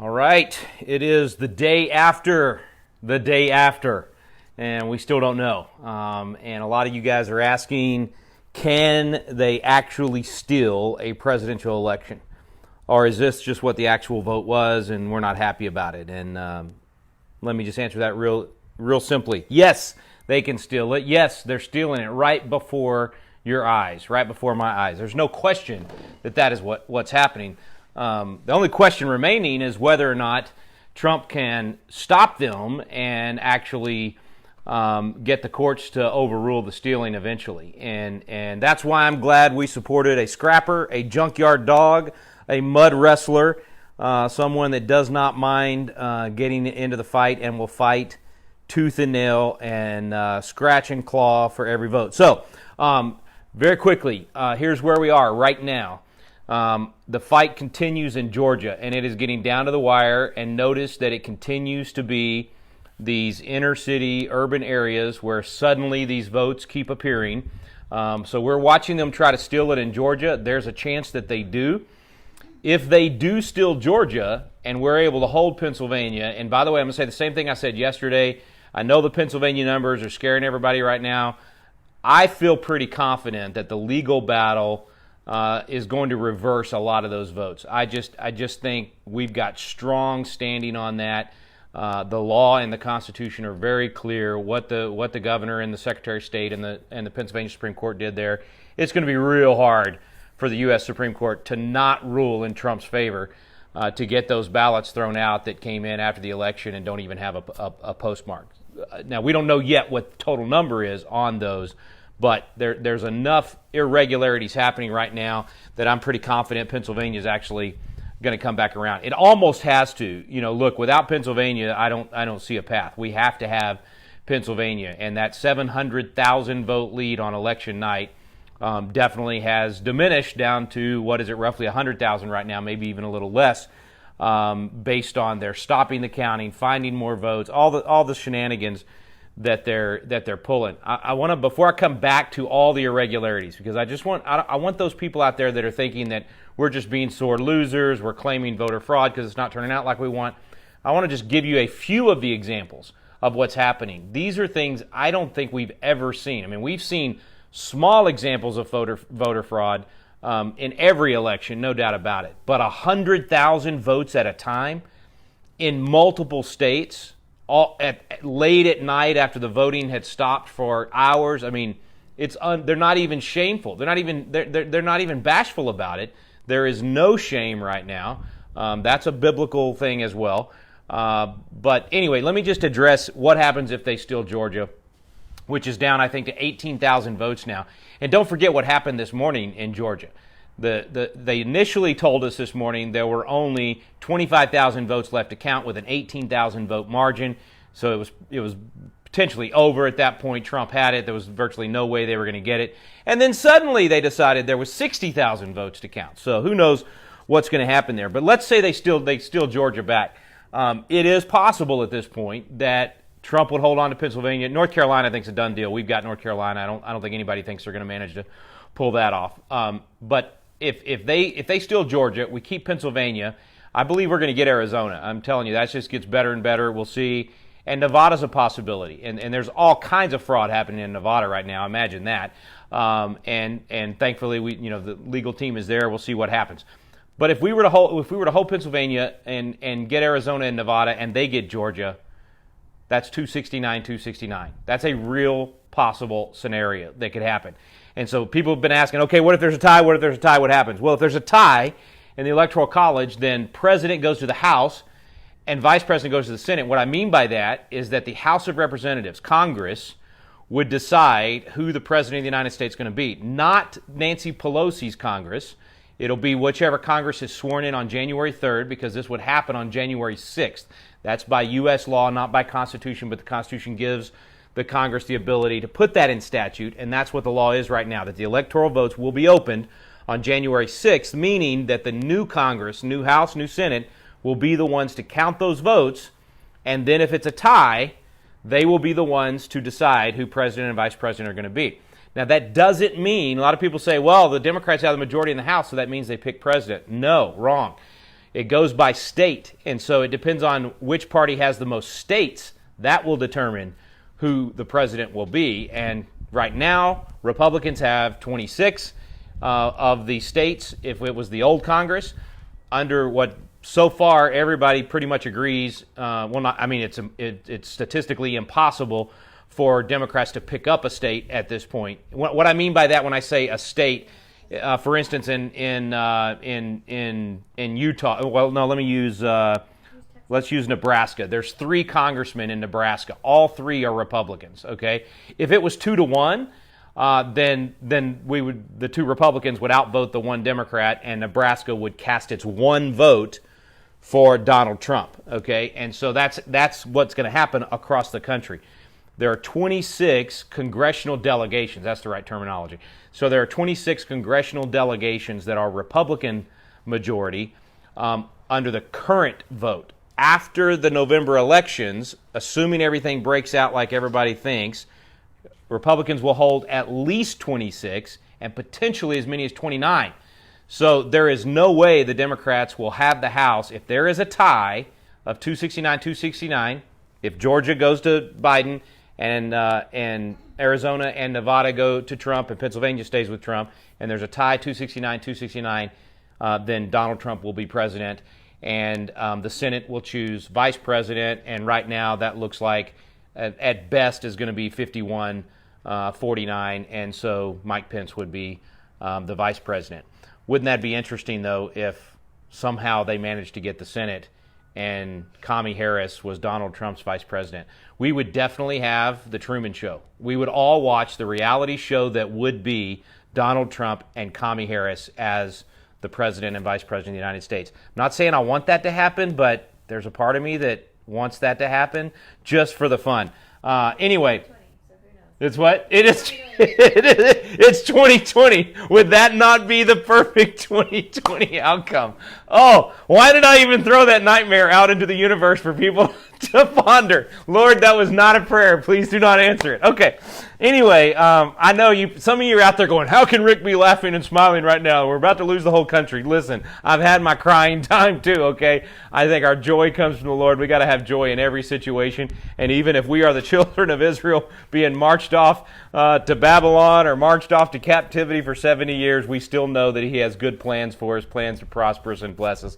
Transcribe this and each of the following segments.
All right, it is the day after, and we still don't know. And a lot of you guys are asking, can they actually steal a presidential election? Or is this just what the actual vote was and we're not happy about it? And let me just answer that real simply. Yes, they can steal it. Yes, they're stealing it right before your eyes, right before my eyes. There's no question that is what's happening. The only question remaining is whether or not Trump can stop them and actually get the courts to overrule the stealing eventually. And that's why I'm glad we supported a scrapper, a junkyard dog, a mud wrestler, someone that does not mind getting into the fight and will fight tooth and nail and scratch and claw for every vote. So, very quickly, here's where we are right now. The fight continues in Georgia, and it is getting down to the wire, and notice that it continues to be these inner city urban areas where suddenly these votes keep appearing. So we're watching them try to steal it in Georgia. There's a chance that they do. If they do steal Georgia and we're able to hold Pennsylvania, and by the way, I'm going to say the same thing I said yesterday. I know the Pennsylvania numbers are scaring everybody right now. I feel pretty confident that the legal battle is going to reverse a lot of those votes. I just think we've got strong standing on that. The law and the Constitution are very clear what the governor and the Secretary of State and the Pennsylvania Supreme Court did there. It's going to be real hard for the U.S. Supreme Court to not rule in Trump's favor, to get those ballots thrown out that came in after the election and don't even have a postmark. Now, we don't know yet what the total number is on those, but there's enough irregularities happening right now that I'm pretty confident Pennsylvania is actually going to come back around. It almost has to. Look, without Pennsylvania, I don't see a path. We have to have Pennsylvania, and that 700,000 vote lead on election night definitely has diminished down to, roughly 100,000 right now, maybe even a little less, based on their stopping the counting, finding more votes, all the shenanigans that they're pulling. I want to, before I come back to all the irregularities, because I want those people out there that are thinking that we're just being sore losers, we're claiming voter fraud because it's not turning out like we want. I want to just give you a few of the examples of what's happening. These are things I don't think we've ever seen. I mean, we've seen small examples of voter fraud in every election, no doubt about it. But 100,000 votes at a time in multiple states, late at night after the voting had stopped for hours. I mean, they're not even shameful. They're not even bashful about it. There is no shame right now. That's a biblical thing as well. But anyway, let me just address what happens if they steal Georgia, which is down, I think, to 18,000 votes now. And don't forget what happened this morning in Georgia. They initially told us this morning there were only 25,000 votes left to count with an 18,000 vote margin. So it was potentially over at that point. Trump had it. There was virtually no way they were going to get it. And then suddenly they decided there was 60,000 votes to count. So who knows what's going to happen there. But let's say they steal Georgia back. It is possible at this point that Trump would hold on to Pennsylvania. North Carolina, I think, is a done deal. We've got North Carolina. I don't think anybody thinks they're going to manage to pull that off. But if they steal Georgia, we keep Pennsylvania, I believe we're going to get Arizona. I'm telling you, that just gets better and better. We'll see. And Nevada's a possibility. And there's all kinds of fraud happening in Nevada right now. Imagine that. And thankfully, the legal team is there. We'll see what happens. But if we were to hold Pennsylvania and get Arizona and Nevada, and they get Georgia, that's 269. That's a real possible scenario that could happen. And so people have been asking, okay, what if there's a tie? What if there's a tie? What happens? Well, if there's a tie in the Electoral College, then president goes to the House and vice president goes to the Senate. What I mean by that is that the House of Representatives, Congress, would decide who the president of the United States is going to be. Not Nancy Pelosi's Congress. It'll be whichever Congress is sworn in on January 3rd, because this would happen on January 6th. That's by U.S. law, not by Constitution, but the Constitution gives the Congress the ability to put that in statute, and that's what the law is right now, that the electoral votes will be opened on January 6th, meaning that the new Congress, new House, new Senate, will be the ones to count those votes, and then if it's a tie, they will be the ones to decide who president and vice president are going to be. Now, that doesn't mean, a lot of people say, well, the Democrats have the majority in the House, so that means they pick president. No, wrong. It goes by state, and so it depends on which party has the most states. That will determine who the president will be. And right now, Republicans have 26 of the states. If it was the old Congress, under what so far everybody pretty much agrees, it's statistically impossible for Democrats to pick up a state at this point. What I mean by that when I say a state, for instance, in Utah. Well, no, let's use Nebraska. There's 3 congressmen in Nebraska. All 3 are Republicans. Okay, if it was 2-1, then the 2 Republicans would outvote the 1 Democrat, and Nebraska would cast its 1 vote for Donald Trump. Okay, and so that's what's going to happen across the country. There are 26 congressional delegations. That's the right terminology. So there are 26 congressional delegations that are Republican majority under the current vote. After the November elections, assuming everything breaks out like everybody thinks, Republicans will hold at least 26 and potentially as many as 29. So there is no way the Democrats will have the House if there is a tie of 269-269, if Georgia goes to Biden and Arizona and Nevada go to Trump and Pennsylvania stays with Trump, and there's a tie 269-269, then Donald Trump will be president, and the Senate will choose vice president, and right now that looks like at best is going to be 51-49, and so Mike Pence would be the vice president. Wouldn't that be interesting, though, if somehow they managed to get the Senate and Kamala Harris was Donald Trump's vice president? We would definitely have the Truman Show. We would all watch the reality show that would be Donald Trump and Kamala Harris as the president and vice president of the United States. I'm not saying I want that to happen, but there's a part of me that wants that to happen just for the fun. Anyway. It's what? It is. It's 2020. Would that not be the perfect 2020 outcome? Oh, why did I even throw that nightmare out into the universe for people to ponder? Lord, that was not a prayer. Please do not answer it. Okay. Anyway, I know some of you are out there going, how can Rick be laughing and smiling right now? We're about to lose the whole country. Listen, I've had my crying time too, okay? I think our joy comes from the Lord. We got to have joy in every situation. And even if we are the children of Israel being marched off to Babylon or marched off to captivity for 70 years, we still know that He has good plans for us, plans to prosper us and bless us.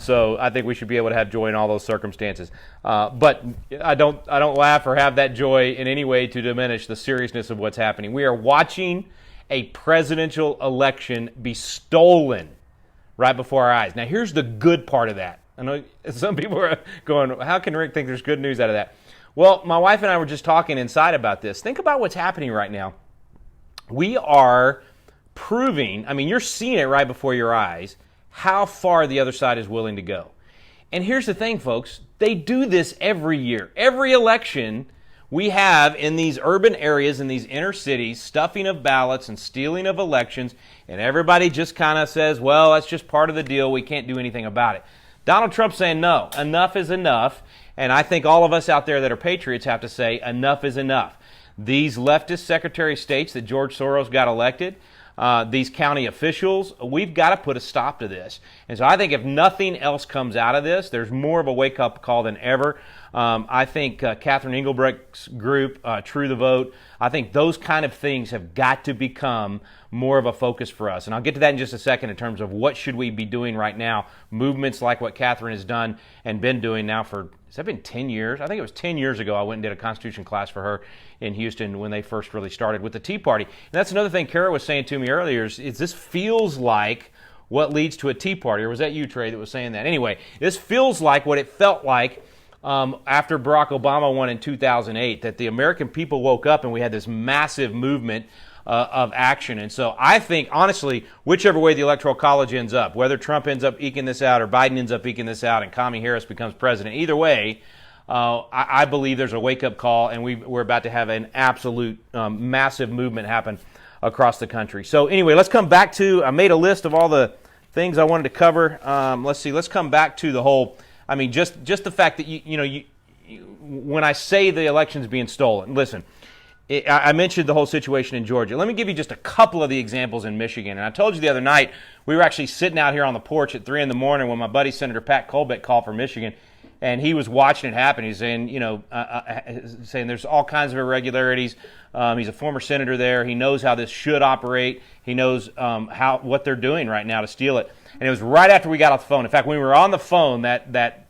So I think we should be able to have joy in all those circumstances. But I don't laugh or have that joy in any way to diminish the seriousness of what's happening. We are watching a presidential election be stolen right before our eyes. Now, here's the good part of that. I know some people are going, how can Rick think there's good news out of that? Well, my wife and I were just talking inside about this. Think about what's happening right now. We are proving, you're seeing it right before your eyes, how far the other side is willing to go. And here's the thing, folks. They do this every year. Every election we have in these urban areas, in these inner cities, stuffing of ballots and stealing of elections, and everybody just kind of says, well, that's just part of the deal. We can't do anything about it. Donald Trump's saying, no, enough is enough. And I think all of us out there that are patriots have to say, enough is enough. These leftist Secretary of States that George Soros got elected, these county officials, we've got to put a stop to this. And so I think if nothing else comes out of this, there's more of a wake-up call than ever. I think Catherine Engelbrecht's group, True the Vote, I think those kind of things have got to become more of a focus for us. And I'll get to that in just a second in terms of what should we be doing right now. Movements like what Catherine has done and been doing now for, has that been 10 years? I think it was 10 years ago I went and did a Constitution class for her in Houston when they first really started with the Tea Party. And that's another thing Kara was saying to me earlier is this feels like what leads to a Tea Party. Or was that you, Trey, that was saying that? Anyway, this feels like what it felt like after Barack Obama won in 2008, that the American people woke up and we had this massive movement of action. And so I think, honestly, whichever way the Electoral College ends up, whether Trump ends up eking this out or Biden ends up eking this out and Kamala Harris becomes president, either way, I believe there's a wake-up call and we're about to have an absolute massive movement happen across the country. So anyway, let's come back to, I made a list of all the things I wanted to cover. Let's come back to the whole, just the fact that, when I say the election's being stolen, listen, I mentioned the whole situation in Georgia. Let me give you just a couple of the examples in Michigan. And I told you the other night, we were actually sitting out here on the porch at 3 in the morning when my buddy Senator Pat Colbeck called from Michigan, and he was watching it happen. He's saying, saying there's all kinds of irregularities. He's a former senator there. He knows how this should operate. He knows what they're doing right now to steal it. And it was right after we got off the phone. In fact, when we were on the phone, that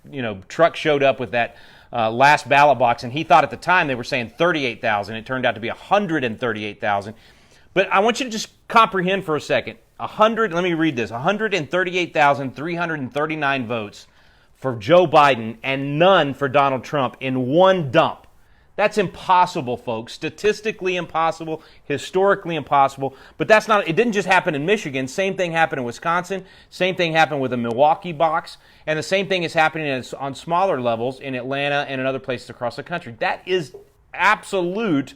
truck showed up with that last ballot box, and he thought at the time they were saying 38,000. It turned out to be 138,000. But I want you to just comprehend for a second. Let me read this. 138,339 votes for Joe Biden and none for Donald Trump in one dump. That's impossible, folks. Statistically impossible, historically impossible. But it didn't just happen in Michigan. Same thing happened in Wisconsin. Same thing happened with the Milwaukee box. And the same thing is happening on smaller levels in Atlanta and in other places across the country. That is absolute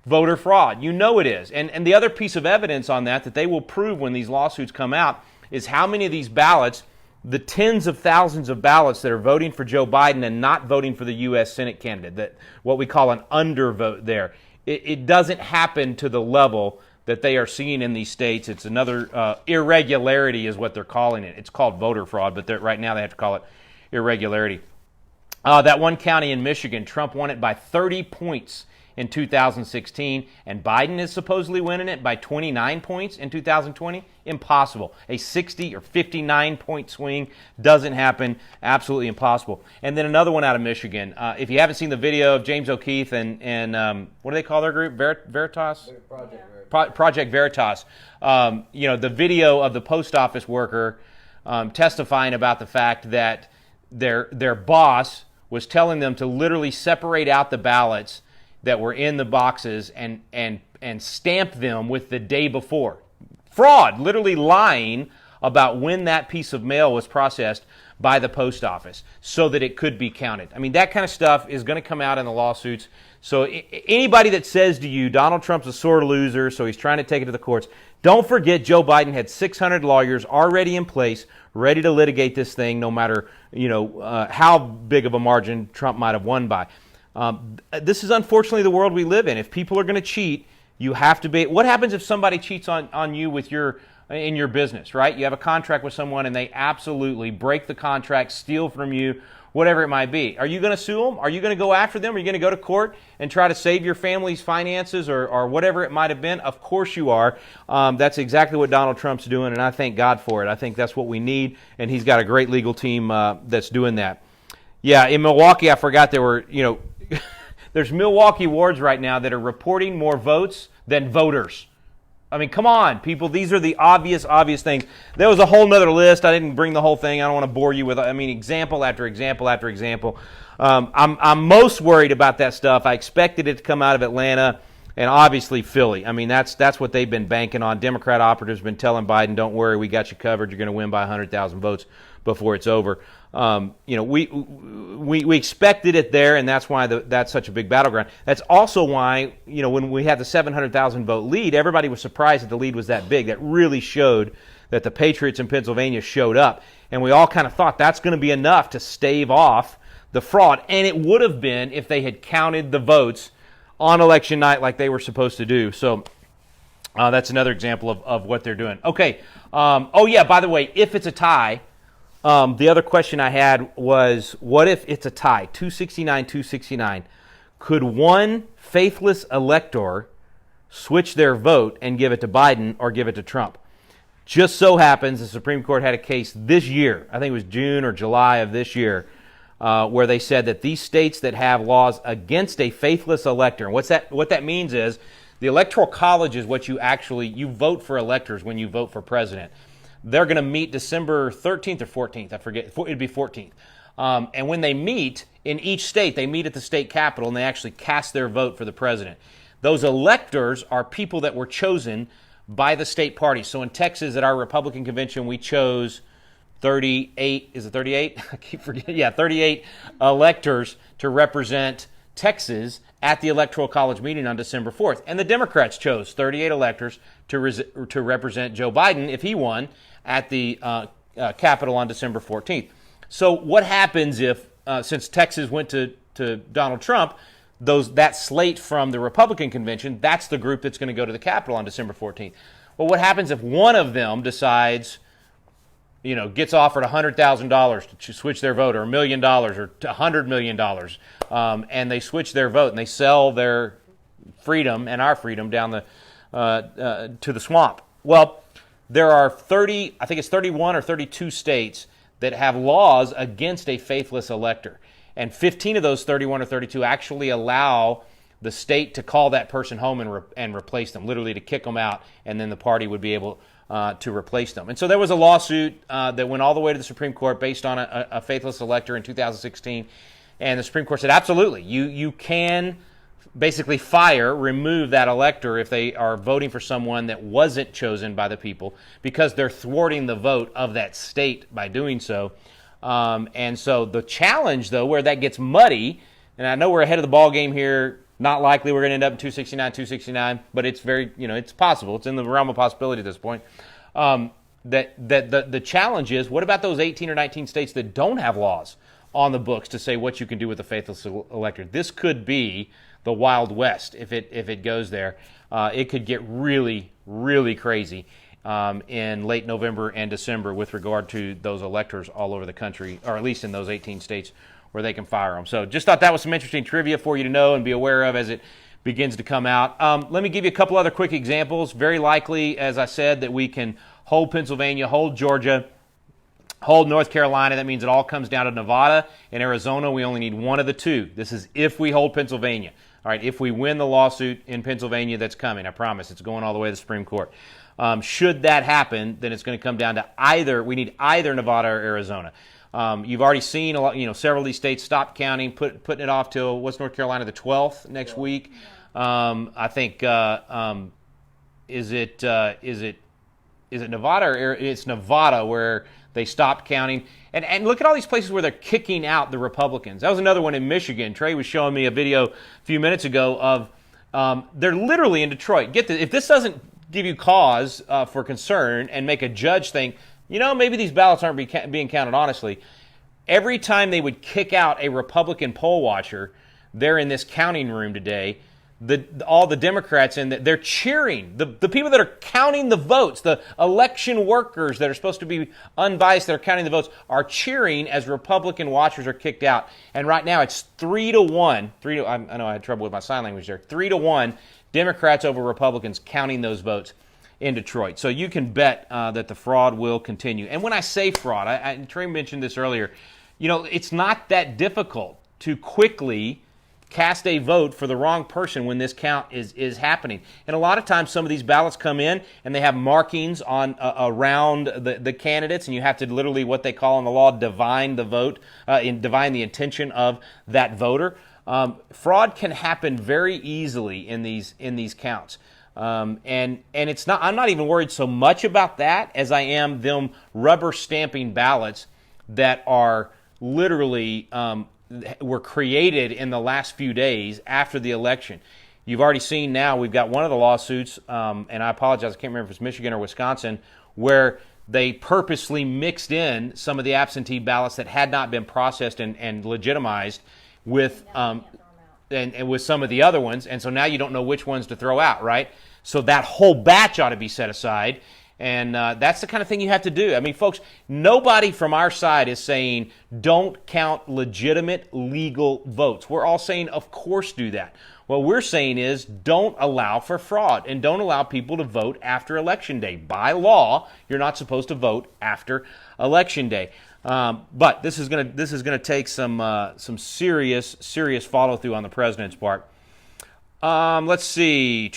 voter fraud. You know it is. And the other piece of evidence on that they will prove when these lawsuits come out is how many of these ballots, the tens of thousands of ballots that are voting for Joe Biden and not voting for the U.S. Senate candidate, that what we call an undervote there. It doesn't happen to the level that they are seeing in these states. It's another irregularity is what they're calling it. It's called voter fraud, but right now they have to call it irregularity. That one county in Michigan, Trump won it by 30 points in 2016, and Biden is supposedly winning it by 29 points in 2020. Impossible. A 60 or 59 point swing doesn't happen. Absolutely impossible. And then another one out of Michigan. If you haven't seen the video of James O'Keefe and what do they call their group? Veritas? Project Veritas. The video of the post office worker testifying about the fact that their boss was telling them to literally separate out the ballots that were in the boxes and stamp them with the day before. Fraud, literally lying about when that piece of mail was processed by the post office so that it could be counted. I mean, that kind of stuff is going to come out in the lawsuits. So anybody that says to you, Donald Trump's a sore loser, so he's trying to take it to the courts, don't forget Joe Biden had 600 lawyers already in place, ready to litigate this thing, no matter how big of a margin Trump might have won by. This is unfortunately the world we live in. If people are going to cheat, you have to be. What happens if somebody cheats on you in your business, right? You have a contract with someone and they absolutely break the contract, steal from you, whatever it might be. Are you going to sue them? Are you going to go after them? Are you going to go to court and try to save your family's finances or whatever it might have been? Of course you are. That's exactly what Donald Trump's doing, and I thank God for it. I think that's what we need, and he's got a great legal team that's doing that. Yeah, in Milwaukee, I forgot there were, there's Milwaukee wards right now that are reporting more votes than voters. I mean, come on, people. These are the obvious things. There was a whole nother list. I didn't bring the whole thing. I don't want to bore you with it. I mean, example after example after example. I'm most worried about that stuff. I expected it to come out of Atlanta and obviously Philly. I mean, that's what they've been banking on. Democrat operatives have been telling Biden, don't worry, we got you covered. You're going to win by 100,000 votes before it's over. We expected it there, and that's why that's such a big battleground. That's also why, when we had the 700,000 vote lead, everybody was surprised that the lead was that big. That really showed that the Patriots in Pennsylvania showed up, and we all kind of thought that's going to be enough to stave off the fraud, and it would have been if they had counted the votes on election night like they were supposed to do. So that's another example of what they're doing. Okay. By the way, if it's a tie, the other question I had was, what if it's a tie, 269-269? Could one faithless elector switch their vote and give it to Biden or give it to Trump? Just so happens the Supreme Court had a case this year, I think it was June or July of this year, where they said that these states that have laws against a faithless elector, and what that means is the Electoral College is what you vote for electors when you vote for president. They're going to meet December 13th or 14th. I forget. It'd be 14th. And when they meet in each state, they meet at the state capitol and they actually cast their vote for the president. Those electors are people that were chosen by the state parties. So in Texas, at our Republican convention, we chose 38. Is it 38? I keep forgetting. Yeah, 38 electors to represent Texas at the Electoral College meeting on December 4th. And the Democrats chose 38 electors to represent Joe Biden, if he won, at the Capitol on December 14th. So what happens if, since Texas went to Donald Trump, that slate from the Republican convention, that's the group that's going to go to the Capitol on December 14th. Well, what happens if one of them decides, gets offered $100,000 to switch their vote, or $1 million, or $100 million, and they switch their vote and they sell their freedom and our freedom down to the swamp? Well, there are 31 or 32 states that have laws against a faithless elector. And 15 of those 31 or 32 actually allow the state to call that person home and replace them, literally to kick them out, and then the party would be able to replace them. And so there was a lawsuit that went all the way to the Supreme Court based on a faithless elector in 2016. And the Supreme Court said, absolutely, you can basically remove that elector if they are voting for someone that wasn't chosen by the people, because they're thwarting the vote of that state by doing so. And so the challenge, though, where that gets muddy, and I know we're ahead of the ball game here, not likely we're going to end up in 269, but it's very, it's possible. It's in the realm of possibility at this point. The challenge is, what about those 18 or 19 states that don't have laws on the books to say what you can do with a faithless elector? This could be the Wild West if it goes there. It could get really, really crazy in late November and December with regard to those electors all over the country, or at least in those 18 states where they can fire them. So just thought that was some interesting trivia for you to know and be aware of as it begins to come out. Let me give you a couple other quick examples. Very likely, as I said, that we can hold Pennsylvania, hold Georgia, hold North Carolina. That means it all comes down to Nevada and Arizona. We only need one of the two. This is if we hold Pennsylvania. All right, if we win the lawsuit in Pennsylvania that's coming, I promise, it's going all the way to the Supreme Court. Should that happen, then it's going to come down to we need either Nevada or Arizona. You've already seen a lot, several of these states stop counting, putting it off till, what's North Carolina, the 12th next week? I think, is it Nevada, or it's Nevada where they stopped counting? And look at all these places where they're kicking out the Republicans. That was another one in Michigan. Trey was showing me a video a few minutes ago of, they're literally in Detroit. Get this, if this doesn't give you cause for concern and make a judge think, maybe these ballots aren't being counted honestly. Every time they would kick out a Republican poll watcher, they're in this counting room today. All the Democrats they're cheering. The people that are counting the votes, the election workers that are supposed to be unbiased, that are counting the votes, are cheering as Republican watchers are kicked out. And right now it's 3-1. I know I had trouble with my sign language there. 3-1 Democrats over Republicans counting those votes in Detroit. So you can bet that the fraud will continue. And when I say fraud, Trey mentioned this earlier, it's not that difficult to quickly cast a vote for the wrong person when this count is happening. And a lot of times some of these ballots come in and they have markings on around the candidates, and you have to literally, what they call in the law, divine the vote, divine the intention of that voter. Fraud can happen very easily in these counts. And it's not, I'm not even worried so much about that as I am them rubber stamping ballots that are literally were created in the last few days after the election. You've already seen now, we've got one of the lawsuits, and I apologize, I can't remember if it's Michigan or Wisconsin, where they purposely mixed in some of the absentee ballots that had not been processed and legitimized with and with some of the other ones, and so now you don't know which ones to throw out, right? So that whole batch ought to be set aside, and that's the kind of thing you have to do. I mean, folks, nobody from our side is saying don't count legitimate, legal votes. We're all saying, of course, do that. What we're saying is don't allow for fraud and don't allow people to vote after Election Day. By law, you're not supposed to vote after Election Day. But this is going to take some serious follow through on the president's part. Let's see.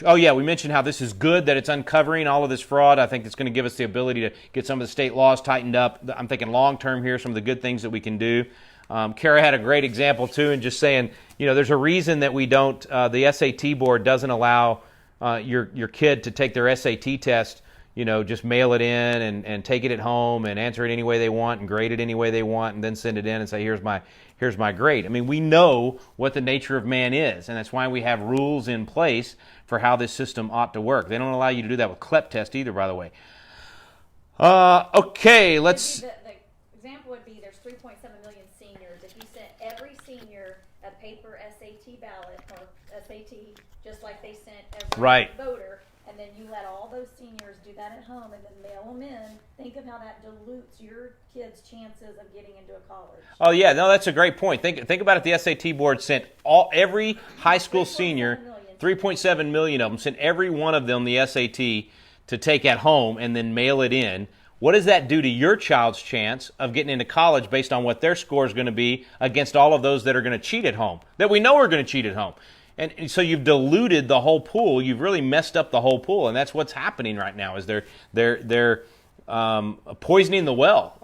Oh yeah, we mentioned how this is good that it's uncovering all of this fraud. I think it's going to give us the ability to get some of the state laws tightened up. I'm thinking long term here, some of the good things that we can do. Kara had a great example too, and just saying, there's a reason that we don't. The SAT board doesn't allow your kid to take their SAT test. Just mail it in and take it at home and answer it any way they want and grade it any way they want and then send it in and say, here's my grade. I mean, we know what the nature of man is, and that's why we have rules in place for how this system ought to work. They don't allow you to do that with CLEP test either, by the way. Okay, let's... The example would be there's 3.7 million seniors. If you sent every senior a paper SAT ballot or SAT, just like they sent every Right. voter, and then you let all those seniors do that at home and then mail them in. Think of how that dilutes your kids' chances of getting into a college. Oh yeah, no, that's a great point. Think about it. The SAT board sent every high school senior, 3.7 million of them, sent every one of them the SAT to take at home and then mail it in. What does that do to your child's chance of getting into college based on what their score is going to be against all of those that are going to cheat at home, that we know are going to cheat at home? And so you've diluted the whole pool. You've really messed up the whole pool, and that's what's happening right now. Is they're poisoning the well,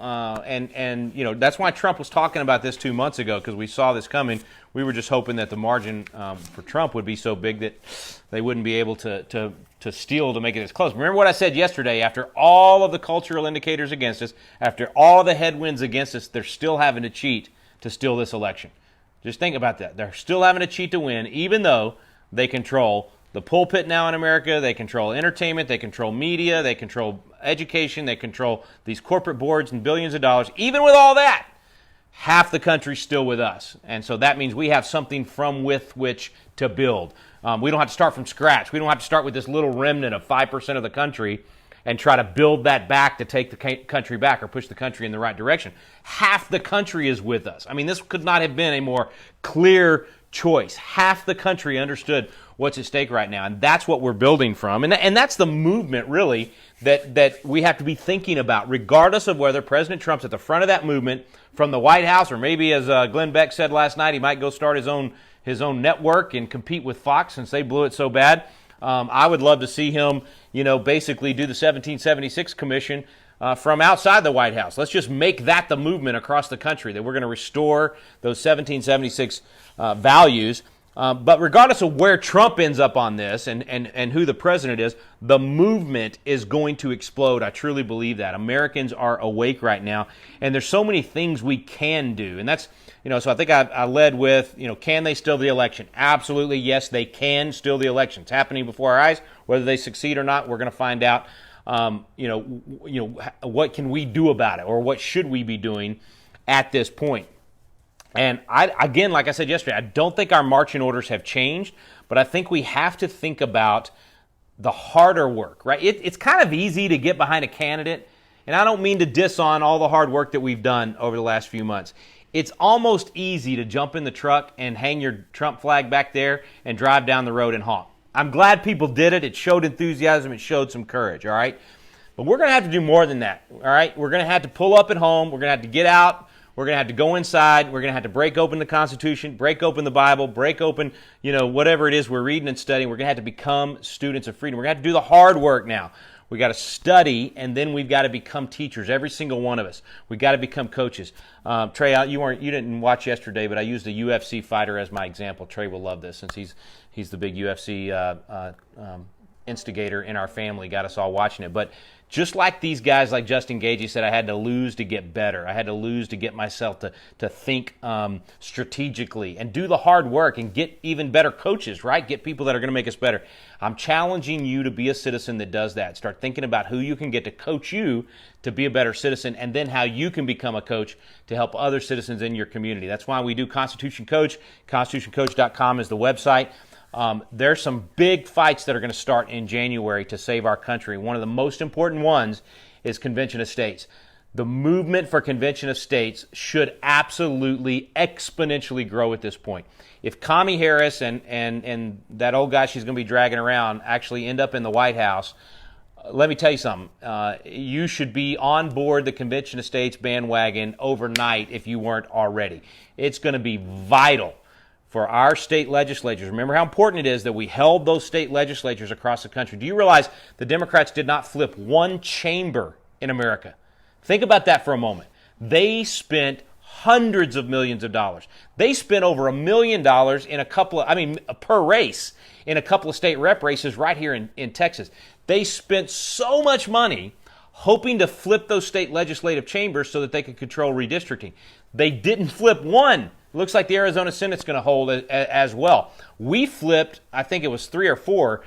and you know that's why Trump was talking about this 2 months ago, because we saw this coming. We were just hoping that the margin for Trump would be so big that they wouldn't be able to steal to make it as close. Remember what I said yesterday? After all of the cultural indicators against us, after all of the headwinds against us, they're still having to cheat to steal this election. Just think about that. They're still having to cheat to win, even though they control the pulpit now in America, they control entertainment, they control media, they control education, they control these corporate boards and billions of dollars. Even with all that, half the country's still with us. And so that means we have something from with which to build. We don't have to start from scratch. We don't have to start with this little remnant of 5% of the country and try to build that back to take the country back or push the country in the right direction. Half the country is with us. I mean, this could not have been a more clear choice. Half the country understood what's at stake right now, and that's what we're building from. And that's the movement, really, that we have to be thinking about, regardless of whether President Trump's at the front of that movement from the White House, or maybe, as Glenn Beck said last night, he might go start his own network and compete with Fox since they blew it so bad. I would love to see him, basically do the 1776 Commission from outside the White House. Let's just make that the movement across the country, that we're going to restore those 1776 values. But regardless of where Trump ends up on this and who the president is, the movement is going to explode. I truly believe that. Americans are awake right now, and there's so many things we can do. And that's, so I think I led with, can they steal the election? Absolutely, yes, they can steal the election. It's happening before our eyes. Whether they succeed or not, we're going to find out. What can we do about it, or what should we be doing at this point? And again, like I said yesterday, I don't think our marching orders have changed, but I think we have to think about the harder work, right? It's kind of easy to get behind a candidate, and I don't mean to diss on all the hard work that we've done over the last few months. It's almost easy to jump in the truck and hang your Trump flag back there and drive down the road and honk. I'm glad people did it. It showed enthusiasm. It showed some courage, all right? But we're going to have to do more than that, all right? We're going to have to pull up at home. We're going to have to get out. We're going to have to go inside. We're going to have to break open the Constitution, break open the Bible, break open, whatever it is we're reading and studying. We're going to have to become students of freedom. We're going to have to do the hard work now. We got to study, and then we've got to become teachers, every single one of us. We've got to become coaches. Trey, you didn't watch yesterday, but I used a UFC fighter as my example. Trey will love this since he's the big UFC instigator in our family, got us all watching it. But just like these guys like Justin Gagey said, I had to lose to get better. I had to lose to get myself to think strategically and do the hard work and get even better coaches, right? Get people that are going to make us better. I'm challenging you to be a citizen that does that. Start thinking about who you can get to coach you to be a better citizen, and then how you can become a coach to help other citizens in your community. That's why we do Constitution Coach. ConstitutionCoach.com is the website. There's some big fights that are going to start in January to save our country. One of the most important ones is Convention of States. The movement for Convention of States should absolutely exponentially grow at this point. If Kamala Harris and that old guy she's going to be dragging around actually end up in the White House, let me tell you something. You should be on board the Convention of States bandwagon overnight if you weren't already. It's going to be vital for our state legislatures. Remember how important it is that we held those state legislatures across the country. Do you realize the Democrats did not flip one chamber in America? Think about that for a moment. They spent hundreds of millions of dollars. They spent over $1 million in per race in a couple of state rep races right here in Texas. They spent so much money hoping to flip those state legislative chambers so that they could control redistricting. They didn't flip one. Looks like the Arizona Senate's going to hold as well. We flipped, I think it was 3 or 4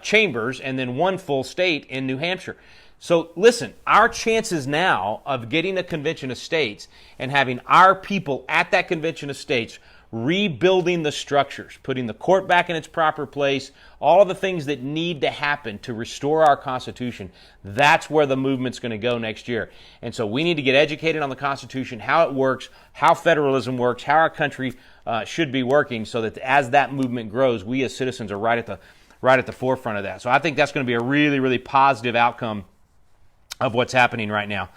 chambers and then one full state in New Hampshire. So listen, our chances now of getting a Convention of States and having our people at that Convention of States rebuilding the structures, putting the court back in its proper place, all of the things that need to happen to restore our Constitution. That's where the movement's going to go next year. And so we need to get educated on the Constitution, how it works, how federalism works, how our country should be working, so that as that movement grows, we as citizens are right at the forefront of that. So I think that's going to be a really, really positive outcome of what's happening right now.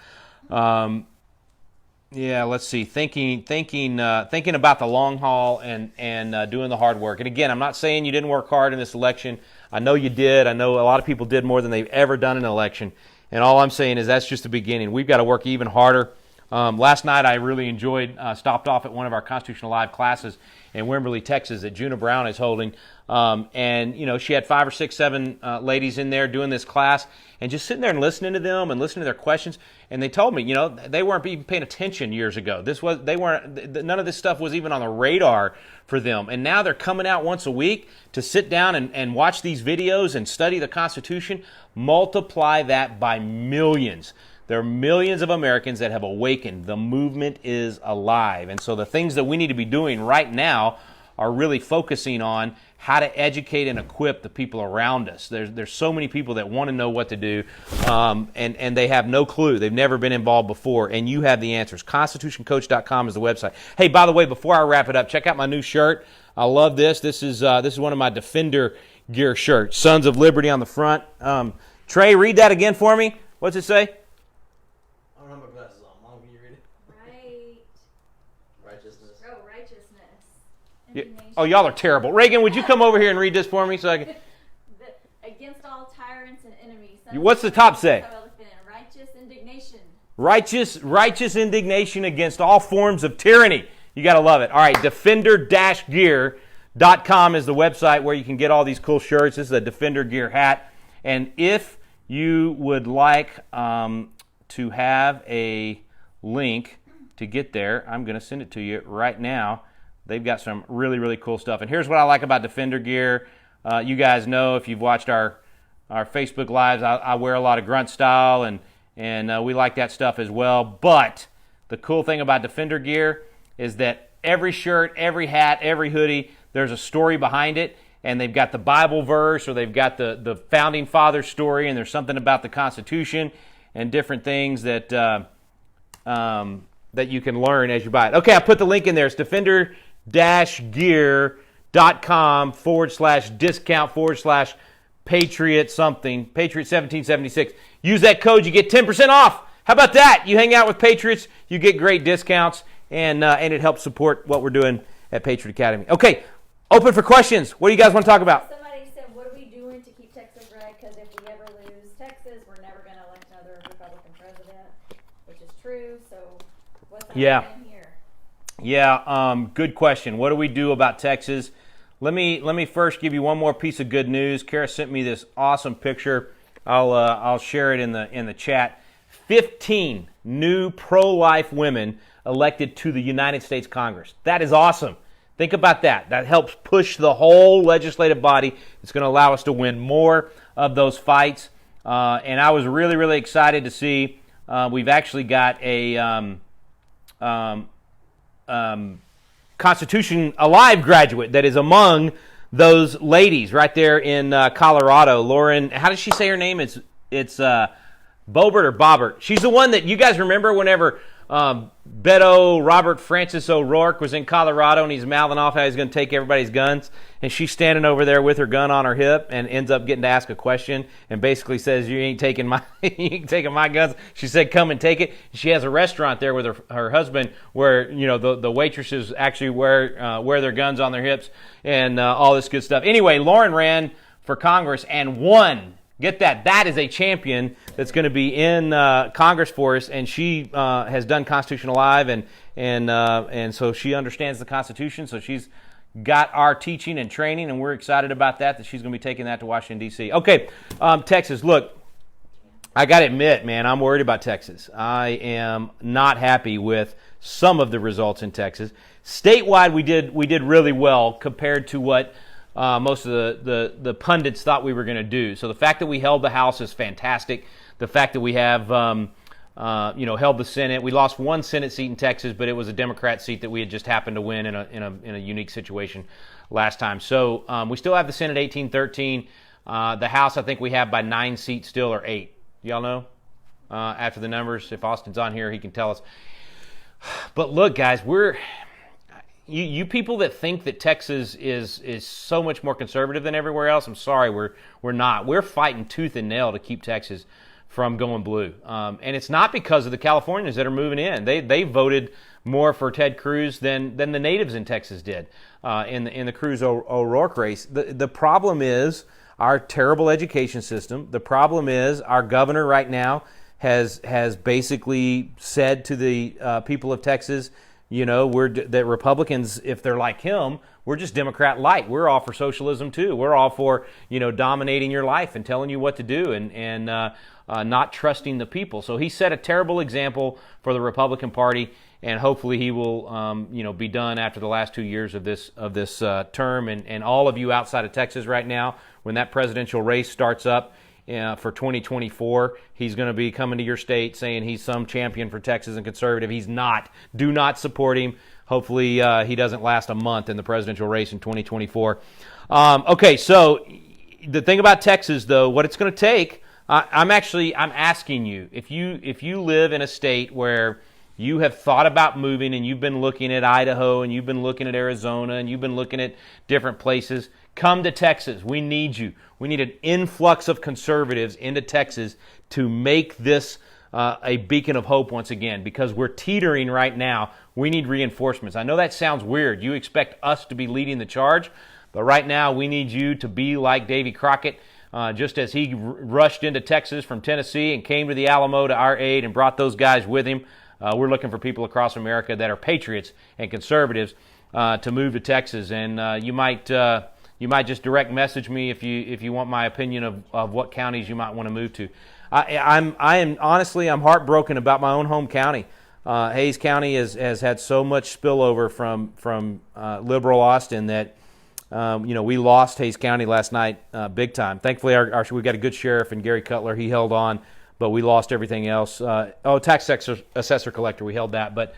Yeah, let's see. Thinking about the long haul and doing the hard work. And again, I'm not saying you didn't work hard in this election. I know you did. I know a lot of people did more than they've ever done in an election. And all I'm saying is that's just the beginning. We've got to work even harder. Last night I really enjoyed, stopped off at one of our Constitutional Live classes in Wimberley, Texas, that Juna Brown is holding. And, you know, she had 5 or 6, 7 ladies in there doing this class and just sitting there and listening to them and listening to their questions. And they told me, you know, they weren't even paying attention years ago. None of this stuff was even on the radar for them. And now they're coming out once a week to sit down and watch these videos and study the Constitution. Multiply that by millions. There are millions of Americans that have awakened. The movement is alive. And so the things that we need to be doing right now are really focusing on how to educate and equip the people around us. There's so many people that want to know what to do, and they have no clue. They've never been involved before, and you have the answers. ConstitutionCoach.com is the website. Hey, by the way, before I wrap it up, check out my new shirt. I love this. This is one of my Defender gear shirts. Sons of Liberty on the front. Trey, read that again for me. What's it say? I don't have my glasses on. Mom, can you read it? Righteousness. Oh, righteousness. Yeah. Oh, y'all are terrible. Reagan, would you come over here and read this for me so I can... Against all tyrants and enemies. What's the top say? Righteous indignation. Righteous indignation against all forms of tyranny. You got to love it. All right, defender-gear.com is the website where you can get all these cool shirts. This is a Defender Gear hat. And if you would like to have a link to get there, I'm going to send it to you right now. They've got some really, really cool stuff. And here's what I like about Defender Gear. You guys know, if you've watched our Facebook Lives, I wear a lot of grunt style, and we like that stuff as well. But the cool thing about Defender Gear is that every shirt, every hat, every hoodie, there's a story behind it. And they've got the Bible verse, or they've got the Founding Fathers story, and there's something about the Constitution and different things that that you can learn as you buy it. Okay, I put the link in there. It's defender-gear.com/discount/Patriot something, Patriot 1776. Use that code, you get 10% off. How about that? You hang out with Patriots, you get great discounts, and it helps support what we're doing at Patriot Academy. Okay, open for questions. What do you guys want to talk about? Somebody said, what are we doing to keep Texas red? Because if we ever lose Texas, we're never going to elect another Republican president, which is true. So what's our plan here? Yeah, good question. What do we do about Texas? Let me first give you one more piece of good news. Kara sent me this awesome picture. I'll share it in the chat. 15 new pro-life women elected to the United States Congress. That is awesome. Think about that. That helps push the whole legislative body. It's going to allow us to win more of those fights. And I was really, really excited to see we've actually got a Constitution Alive graduate that is among those ladies right there in Colorado. Lauren, how does she say her name? It's Bobert or Bobbert. She's the one that you guys remember whenever Beto Robert Francis O'Rourke was in Colorado and he's mouthing off how he's going to take everybody's guns, and she's standing over there with her gun on her hip and ends up getting to ask a question and basically says, you ain't taking my guns. She said, come and take it. She has a restaurant there with her husband where, you know, the waitresses actually wear their guns on their hips and all this good stuff. Anyway, Lauren ran for Congress and won. Get that. That is a champion that's going to be in Congress for us, and she has done Constitution Alive, and so she understands the Constitution, so she's got our teaching and training, and we're excited about that she's going to be taking that to Washington, D.C. Okay, Texas, look, I got to admit, man, I'm worried about Texas. I am not happy with some of the results in Texas. Statewide, we did really well compared to what most of the pundits thought we were going to do. So the fact that we held the House is fantastic. The fact that we have held the Senate. We lost one Senate seat in Texas, but it was a Democrat seat that we had just happened to win in a unique situation last time. So we still have the Senate 18-13. The House, I think we have by 9 seats still, or 8. Y'all know? After the numbers, if Austin's on here, he can tell us. But look, guys, you people that think that Texas is so much more conservative than everywhere else, I'm sorry, we're not. We're fighting tooth and nail to keep Texas from going blue. And it's not because of the Californians that are moving in. They voted more for Ted Cruz than the natives in Texas did in the Cruz O'Rourke race. The problem is our terrible education system. The problem is our governor right now has basically said to the people of Texas, that Republicans, if they're like him, we're just Democrat light. We're all for socialism too. We're all for dominating your life and telling you what to do and not trusting the people. So he set a terrible example for the Republican Party, and hopefully he will be done after the last 2 years of this term. And all of you outside of Texas right now, when that presidential race starts up for 2024, he's going to be coming to your state saying he's some champion for Texas and conservative. He's not. Do not support him. Hopefully he doesn't last a month in the presidential race in 2024. Okay, so the thing about Texas, though, what it's going to take, I'm asking you, if you live in a state where you have thought about moving and you've been looking at Idaho and you've been looking at Arizona and you've been looking at different places, come to Texas. We need you. We need an influx of conservatives into Texas to make this a beacon of hope once again, because we're teetering right now. We need reinforcements. I know that sounds weird. You expect us to be leading the charge, but right now we need you to be like Davy Crockett, just as he rushed into Texas from Tennessee and came to the Alamo to our aid and brought those guys with him. We're looking for people across America that are patriots and conservatives to move to Texas, and you might just direct message me if you want my opinion of what counties you might want to move to. I'm honestly heartbroken about my own home county. Hays County has had so much spillover from liberal Austin that we lost Hays County last night big time. Thankfully, we got a good sheriff in Gary Cutler. He held on, but we lost everything else. Tax assessor collector, we held that, but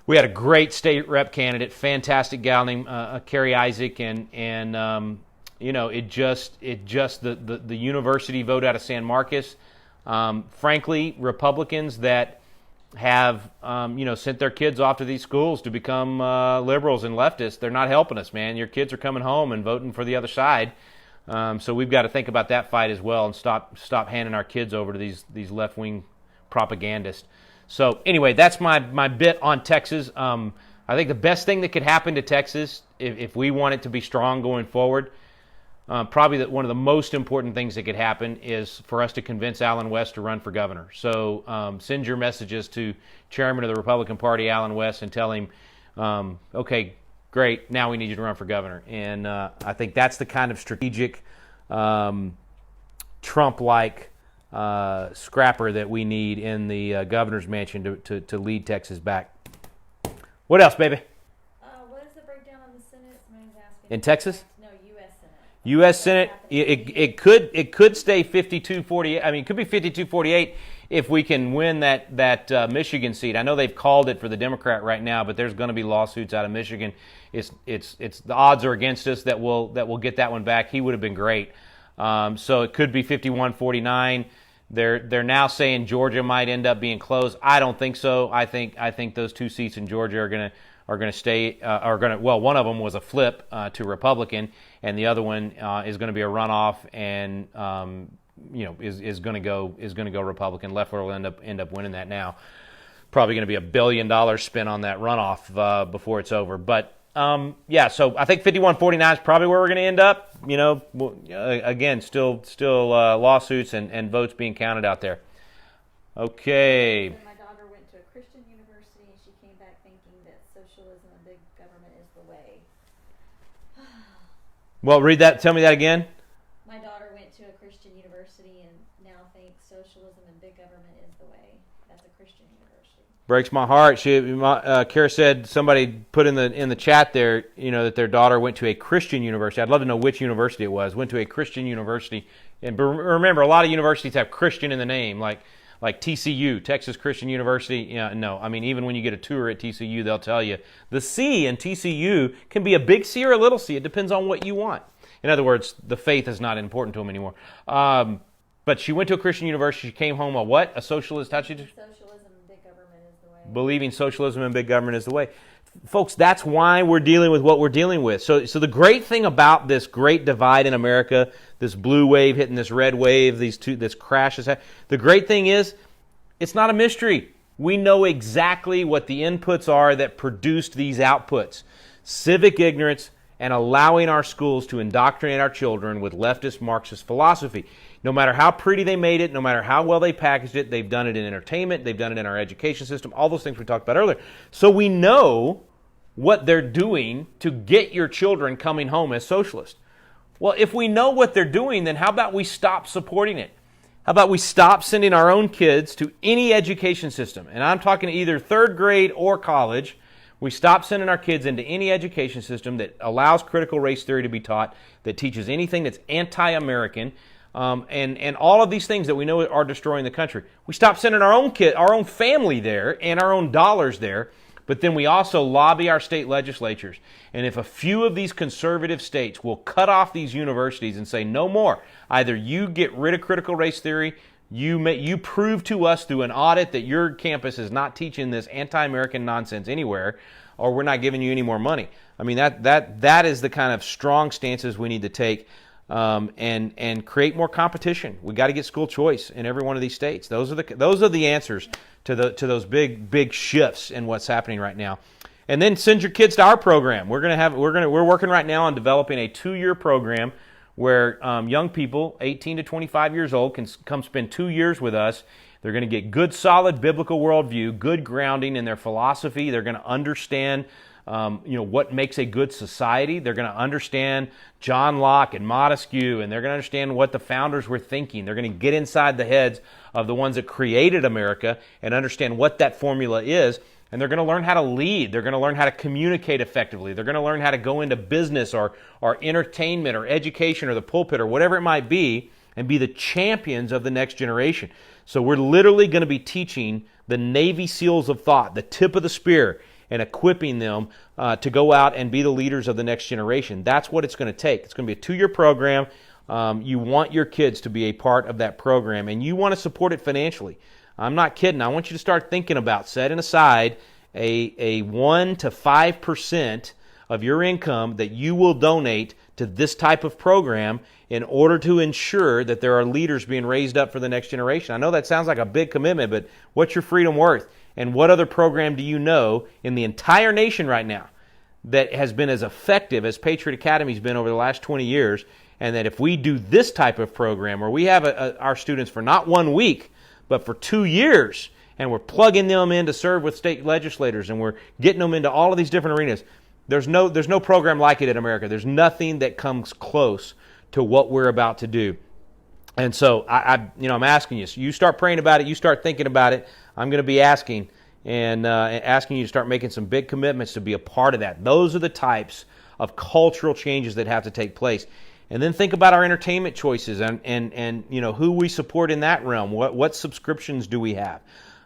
we had a great state rep candidate, fantastic gal named Carrie Isaac, and the university vote out of San Marcos. Frankly, Republicans that have sent their kids off to these schools to become liberals and leftists, they're not helping us, man. Your kids are coming home and voting for the other side. So we've got to think about that fight as well and stop handing our kids over to these left-wing propagandists. So anyway, that's my bit on Texas. I think the best thing that could happen to Texas, if we want it to be strong going forward, probably one of the most important things that could happen is for us to convince Alan West to run for governor. So send your messages to Chairman of the Republican Party, Alan West, and tell him, okay, great, now we need you to run for governor. And I think that's the kind of strategic, Trump-like scrapper that we need in the governor's mansion to lead Texas back. What else, baby? What is the breakdown on the Senate? Somebody's asking. In Texas? No, U.S. Senate. U.S. Senate, it could stay 52-48. I mean, it could be 52-48 if we can win that Michigan seat. I know they've called it for the Democrat right now, but there's going to be lawsuits out of Michigan. It's the odds are against us that we'll get that one back. He would have been great. So it could be 51-49. They're now saying Georgia might end up being closed. I don't think so. I think those 2 seats in Georgia are going to stay. One of them was a flip to Republican, and the other one is going to be a runoff, and is going to go Republican. Leffler will end up winning that now. Probably going to be $1 billion spent on that runoff before it's over. But so I think 51-49 is probably where we're going to end up. Again, still lawsuits and votes being counted out there. Okay. My daughter went to a Christian university and she came back thinking that socialism and big government is the way. Well, read that. Tell me that again. My daughter went to a Christian university and now thinks socialism and big government is the way. That's a Christian university. Breaks my heart. Kara said somebody put in the chat there, that their daughter went to a Christian university. I'd love to know which university it was. Went to a Christian university, and remember, a lot of universities have Christian in the name, like like TCU, Texas Christian University. No, I mean, even when you get a tour at TCU, they'll tell you the C in TCU can be a big C or a little c. It depends on what you want. In other words, the faith is not important to them anymore. But she went to a Christian university. She came home a what? A socialist? How'd she do? Socialism and big government is the way. Believing socialism and big government is the way. Folks, that's why we're dealing with what we're dealing with. So the great thing about this great divide in America, this blue wave hitting this red wave, this crash is happening. The great thing is, it's not a mystery. We know exactly what the inputs are that produced these outputs. Civic ignorance and allowing our schools to indoctrinate our children with leftist Marxist philosophy. No matter how pretty they made it, no matter how well they packaged it, they've done it in entertainment, they've done it in our education system, all those things we talked about earlier. So we know what they're doing to get your children coming home as socialists. Well, if we know what they're doing, then how about we stop supporting it? How about we stop sending our own kids to any education system? And I'm talking either third grade or college. We stop sending our kids into any education system that allows critical race theory to be taught, that teaches anything that's anti-American, and all of these things that we know are destroying the country. We stop sending our own family there and our own dollars there, but then we also lobby our state legislatures. And if a few of these conservative states will cut off these universities and say no more, either you get rid of critical race theory, you prove to us through an audit that your campus is not teaching this anti-American nonsense anywhere, or we're not giving you any more money. I mean, that is the kind of strong stances we need to take, and create more competition. We got to get school choice in every one of these states. Those are the answers to those big shifts in what's happening right now. And then send your kids to our program. We're working right now on developing a 2-year program where young people, 18 to 25 years old, can come spend 2 years with us. They're going to get good, solid biblical worldview, good grounding in their philosophy. They're going to understand what makes a good society. They're going to understand John Locke and Montesquieu, and they're going to understand what the founders were thinking. They're going to get inside the heads of the ones that created America and understand what that formula is. And they're going to learn how to lead. They're going to learn how to communicate effectively. They're going to learn how to go into business or entertainment or education or the pulpit or whatever it might be and be the champions of the next generation. So we're literally going to be teaching the Navy SEALs of thought, the tip of the spear, and equipping them to go out and be the leaders of the next generation. That's what it's going to take. It's going to be a 2-year program. You want your kids to be a part of that program, and you want to support it financially. I'm not kidding. I want you to start thinking about setting aside a 1 to 5% of your income that you will donate to this type of program in order to ensure that there are leaders being raised up for the next generation. I know that sounds like a big commitment, but what's your freedom worth? And what other program do you know in the entire nation right now that has been as effective as Patriot Academy's been over the last 20 years? And that if we do this type of program where we have our students for not 1 week, but for 2 years, and we're plugging them in to serve with state legislators, and we're getting them into all of these different arenas, there's no program like it in America. There's nothing that comes close to what we're about to do. And so I'm asking you. So you start praying about it. You start thinking about it. I'm going to be asking asking you to start making some big commitments to be a part of that. Those are the types of cultural changes that have to take place. And then think about our entertainment choices and who we support in that realm. What subscriptions do we have?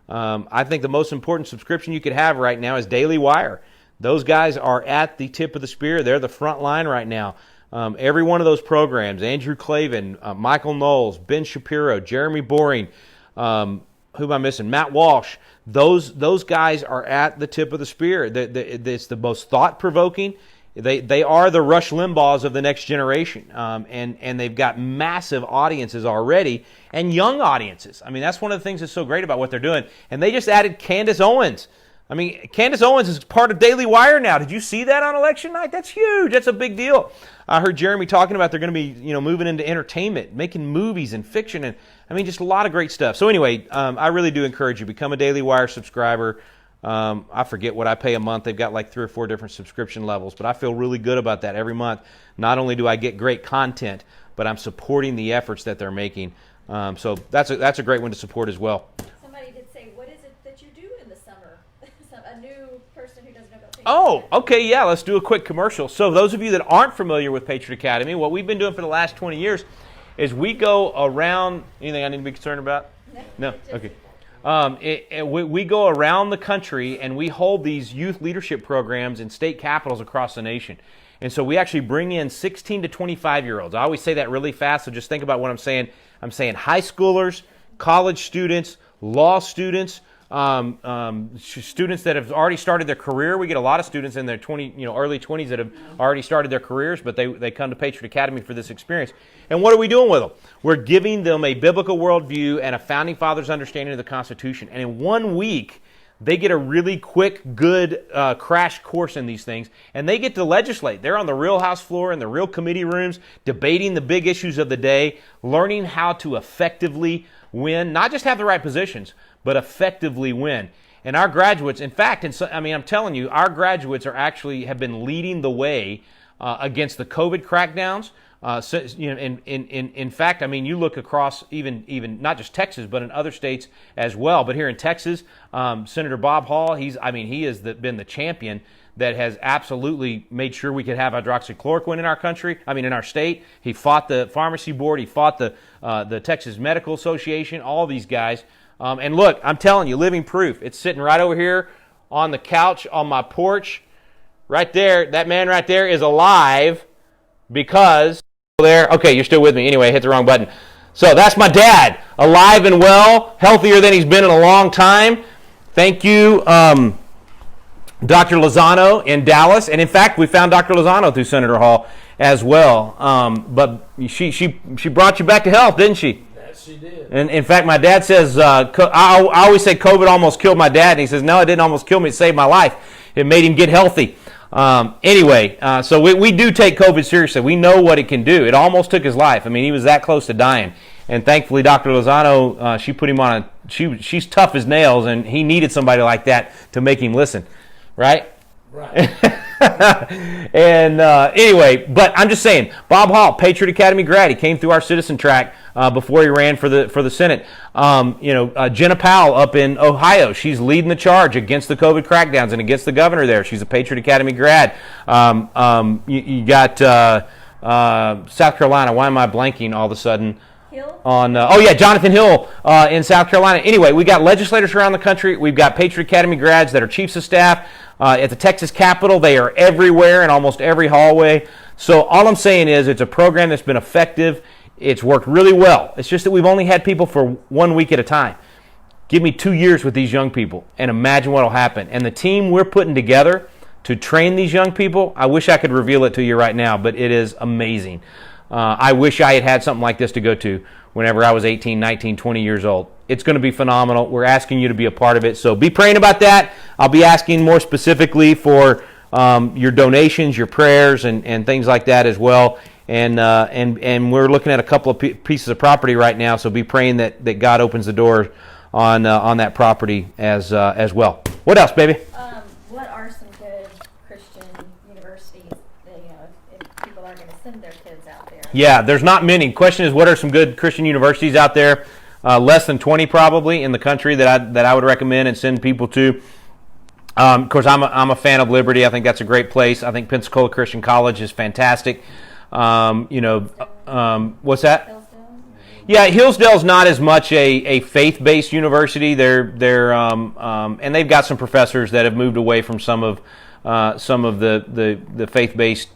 I think the most important subscription you could have right now is Daily Wire. Those guys are at the tip of the spear. They're the front line right now. Every one of those programs, Andrew Klavan, Michael Knowles, Ben Shapiro, Jeremy Boring, who am I missing? Matt Walsh. Those guys are at the tip of the spear. It's the most thought-provoking. They are the Rush Limbaughs of the next generation, and they've got massive audiences already and young audiences. I mean, that's one of the things that's so great about what they're doing. And they just added Candace Owens. I mean, Candace Owens is part of Daily Wire now. Did you see that on election night? That's huge. That's a big deal. I heard Jeremy talking about they're going to be moving into entertainment, making movies and fiction, and I mean just a lot of great stuff. So anyway, I really do encourage you, become a Daily Wire subscriber. I forget what I pay a month. They've got like 3 or 4 different subscription levels, but I feel really good about that every month. Not only do I get great content, but I'm supporting the efforts that they're making. So that's a great one to support as well. Somebody did say, what is it that you do in the summer? A new person who doesn't know about Patriot Oh, Academy. okay, yeah, let's do a quick commercial. So those of you that aren't familiar with Patriot Academy, what we've been doing for the last 20 years is we go around. Anything I need to be concerned about? No? Okay. We go around the country and we hold these youth leadership programs in state capitals across the nation. And so we actually bring in 16 to 25-year-olds. I always say that really fast, so just think about what I'm saying. I'm saying high schoolers, college students, law students, students that have already started their career. We get a lot of students in their early 20s that have already started their careers, but they come to Patriot Academy for this experience. And what are we doing with them? We're giving them a biblical worldview and a Founding Fathers understanding of the Constitution. And in 1 week, they get a really quick, good crash course in these things, and they get to legislate. They're on the real House floor in the real committee rooms, debating the big issues of the day, learning how to effectively win, not just have the right positions, but effectively win. And our graduates, in fact, I'm telling you, our graduates have been leading the way against the COVID crackdowns. In fact, you look across even not just Texas, but in other states as well. But here in Texas, Senator Bob Hall, he has been the champion that has absolutely made sure we could have hydroxychloroquine in our state. He fought the pharmacy board. He fought the Texas Medical Association, all these guys. And look, I'm telling you, living proof. It's sitting right over here on the couch on my porch. Right there, that man right there is alive because there. Okay, you're still with me. Anyway, I hit the wrong button. So that's my dad, alive and well, healthier than he's been in a long time. Thank you, Dr. Lozano in Dallas. And in fact, we found Dr. Lozano through Senator Hall as well. But she brought you back to health, didn't she? Yes, she did. And in fact, my dad says, I always say COVID almost killed my dad. And he says, no, it didn't almost kill me. It saved my life. It made him get healthy. So we do take COVID seriously. We know what it can do. It almost took his life. He was that close to dying. And thankfully, Dr. Lozano, she put him on she's tough as nails, and he needed somebody like that to make him listen. Right? Right. And anyway, but I'm just saying, Bob Hall, Patriot Academy grad, he came through our citizen track before he ran for the Senate. Jenna Powell up in Ohio, she's leading the charge against the COVID crackdowns and against the governor there. She's a Patriot Academy grad. You got South Carolina. Why am I blanking all of a sudden? Hill? Jonathan Hill in South Carolina. Anyway, we got legislators around the country. We've got Patriot Academy grads that are chiefs of staff. At the Texas Capitol, they are everywhere in almost every hallway. So all I'm saying is it's a program that's been effective. It's worked really well. It's just that we've only had people for 1 week at a time. Give me 2 years with these young people and imagine what will happen. And the team we're putting together to train these young people, I wish I could reveal it to you right now, but it is amazing. I wish I had something like this to go to whenever I was 18, 19, 20 years old. It's going to be phenomenal. We're asking you to be a part of it. So be praying about that. I'll be asking more specifically for your donations, your prayers, and things like that as well. And we're looking at a couple of pieces of property right now. So be praying that God opens the door on that property as well. What else, baby? What are some good Christian universities that, if people are going to send their kids out there? Yeah, there's not many. Question is, what are some good Christian universities out there? Less than 20 probably in the country that I would recommend and send people to. Of course, I'm a fan of Liberty. I think that's a great place. I think Pensacola Christian College is fantastic. What's that? Hillsdale? Yeah, Hillsdale's not as much a faith-based university. They're and they've got some professors that have moved away from some of the faith-based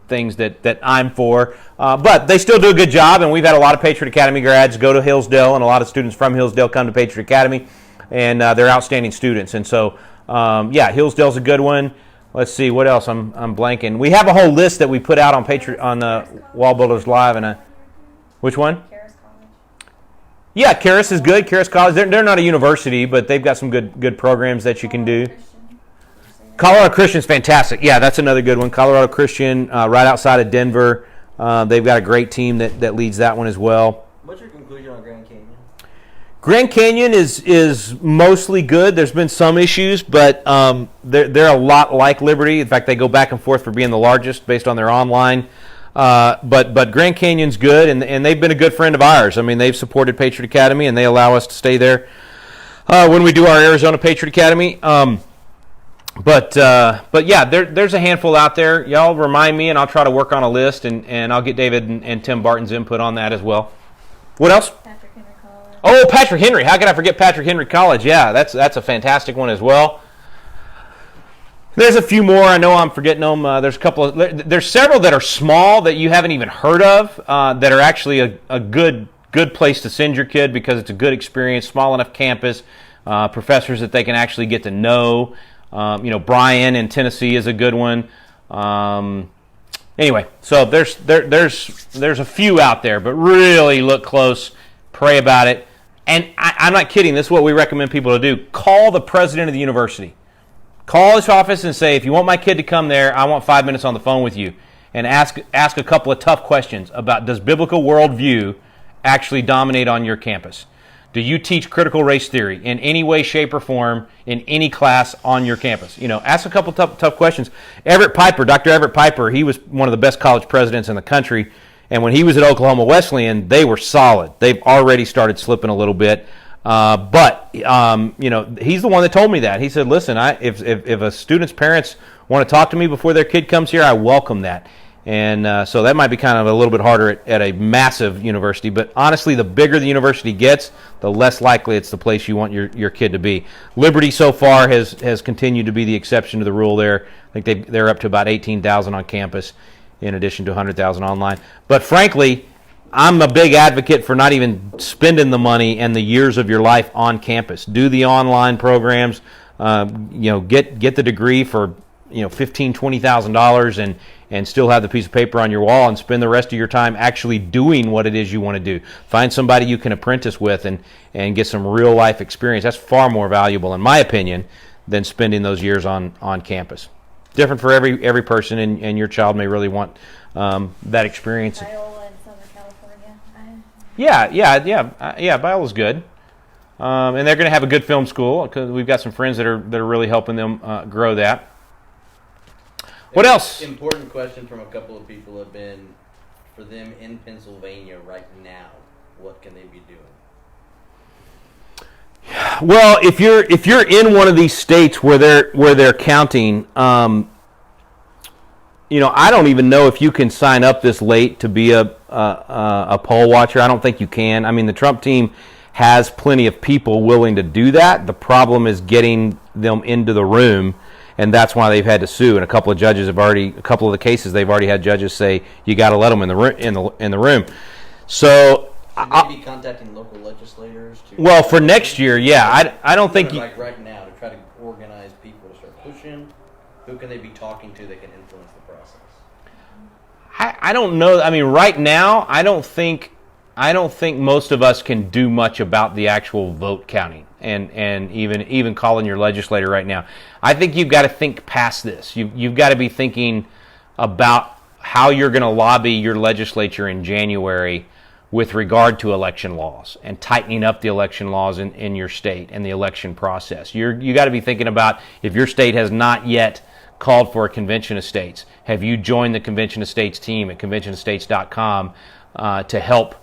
things that I'm for. But they still do a good job, and we've had a lot of Patriot Academy grads go to Hillsdale, and a lot of students from Hillsdale come to Patriot Academy, and they're outstanding students. And so, Hillsdale's a good one. Let's see, what else? I'm blanking. We have a whole list that we put out on Patriot on Wall Builders Live, and which one? Karis College. Yeah, Karis is good. Karis College. They're not a university, but they've got some good programs that you can do. Colorado Christian's fantastic. Yeah, that's another good one. Colorado Christian, right outside of Denver. They've got a great team that leads that one as well. What's your conclusion on Grand Canyon? Grand Canyon is mostly good. There's been some issues, but they're a lot like Liberty. In fact, they go back and forth for being the largest based on their online. But Grand Canyon's good, and they've been a good friend of ours. They've supported Patriot Academy, and they allow us to stay there when we do our Arizona Patriot Academy. But yeah, there's a handful out there. Y'all remind me, and I'll try to work on a list, and I'll get David and Tim Barton's input on that as well. What else? Patrick Henry College. Oh, Patrick Henry. How could I forget Patrick Henry College? Yeah, that's a fantastic one as well. There's a few more. I know I'm forgetting them. There's a couple. There's several that are small that you haven't even heard of that are actually a good place to send your kid because it's a good experience, small enough campus, professors that they can actually get to know. Bryan in Tennessee is a good one. Anyway, so there's a few out there, but really look close, pray about it, and I'm not kidding. This is what we recommend people to do. Call the president of the university. Call his office and say, if you want my kid to come there, I want 5 minutes on the phone with you, and ask a couple of tough questions about, does biblical worldview actually dominate on your campus? Do you teach critical race theory in any way, shape, or form in any class on your campus? Ask a couple tough questions. Dr. Everett Piper, he was one of the best college presidents in the country, and when he was at Oklahoma Wesleyan, they were solid. They've already started slipping a little bit. But he's the one that told me that. He said, listen, if a student's parents want to talk to me before their kid comes here, I welcome that. And so that might be kind of a little bit harder at a massive university. But honestly, the bigger the university gets, the less likely it's the place you want your kid to be. Liberty so far has continued to be the exception to the rule there. I think they're up to about 18,000 on campus in addition to 100,000 online. But frankly, I'm a big advocate for not even spending the money and the years of your life on campus. Do the online programs. Get the degree for $15,000, $20,000 and still have the piece of paper on your wall and spend the rest of your time actually doing what it is you want to do. Find somebody you can apprentice with and get some real life experience. That's far more valuable, in my opinion, than spending those years on campus. Different for every person, and your child may really want that experience. Biola in Southern California. Yeah. Biola's good, and they're going to have a good film school because we've got some friends that are really helping them grow that. What else? Important question from a couple of people have been, for them in Pennsylvania right now, what can they be doing? Well, if you're in one of these states where they're counting, I don't even know if you can sign up this late to be a poll watcher. I don't think you can. I mean, the Trump team has plenty of people willing to do that. The problem is getting them into the room, and that's why they've had to sue. And a couple of the cases they've already had judges say you got to let them in the room. So. Should they be contacting local legislators? Well, for next year, yeah. I don't think... Like right now, to try to organize people to start pushing, who can they be talking to that can influence the process? I don't know. I mean, right now, I don't think most of us can do much about the actual vote counting and even calling your legislator right now. I think you've got to think past this. You've got to be thinking about how you're going to lobby your legislature in January with regard to election laws and tightening up the election laws in your state and the election process. You got to be thinking about, if your state has not yet called for a convention of states, have you joined the convention of states team at conventionofstates.com to help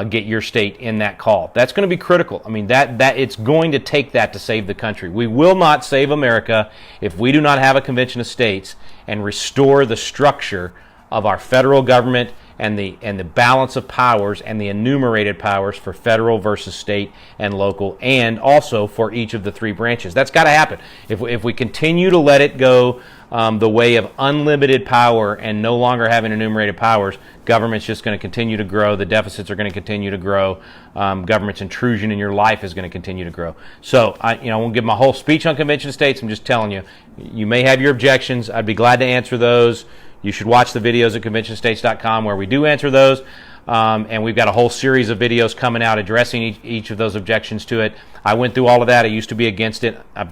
get your state in that call? That's going to be critical. I mean, that it's going to take that to save the country. We will not save America if we do not have a convention of states and restore the structure of our federal government and the balance of powers and the enumerated powers for federal versus state and local, and also for each of the three branches. That's got to happen. If we continue to let it go the way of unlimited power and no longer having enumerated powers, government's just going to continue to grow. The deficits are going to continue to grow. Government's intrusion in your life is going to continue to grow. So I won't give my whole speech on convention of states. I'm just telling you, you may have your objections. I'd be glad to answer those. You should watch the videos at conventionofstates.com where we do answer those. And we've got a whole series of videos coming out addressing each of those objections to it. I went through all of that. I used to be against it. I've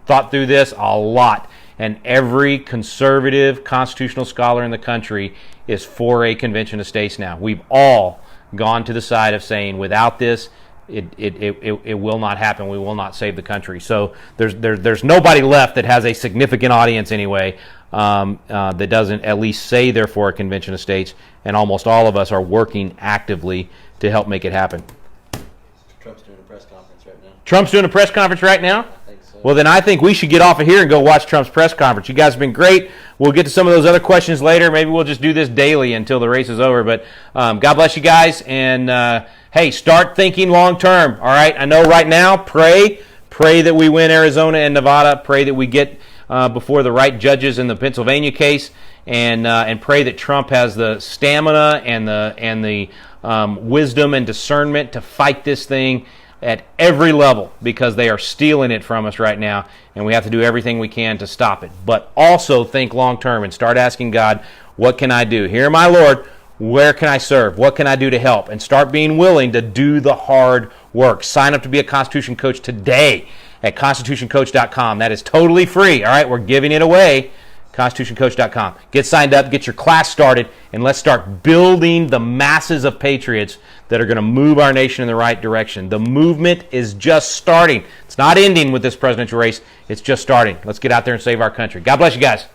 thought through this a lot. And every conservative constitutional scholar in the country is for a convention of states now. We've all gone to the side of saying, without this, it will not happen. We will not save the country. So there's nobody left that has a significant audience anyway that doesn't at least say they're for a convention of states, and almost all of us are working actively to help make it happen. Trump's doing a press conference right now. Trump's doing a press conference right now? I think so. Well, then I think we should get off of here and go watch Trump's press conference. You guys have been great. We'll get to some of those other questions later. Maybe we'll just do this daily until the race is over. But God bless you guys. And, hey, start thinking long term. All right? I know right now, pray that we win Arizona and Nevada. Pray that we get before the right judges in the Pennsylvania case. And pray that Trump has the stamina and the wisdom and discernment to fight this thing at every level, because they are stealing it from us right now, and we have to do everything we can to stop it. But also think long term and start asking God, what can I do? Here, my Lord, where can I serve? What can I do to help? And start being willing to do the hard work. Sign up to be a Constitution Coach today at constitutioncoach.com. That is totally free. All right, we're giving it away. ConstitutionCoach.com. Get signed up, get your class started, and let's start building the masses of patriots that are going to move our nation in the right direction. The movement is just starting. It's not ending with this presidential race. It's just starting. Let's get out there and save our country. God bless you guys.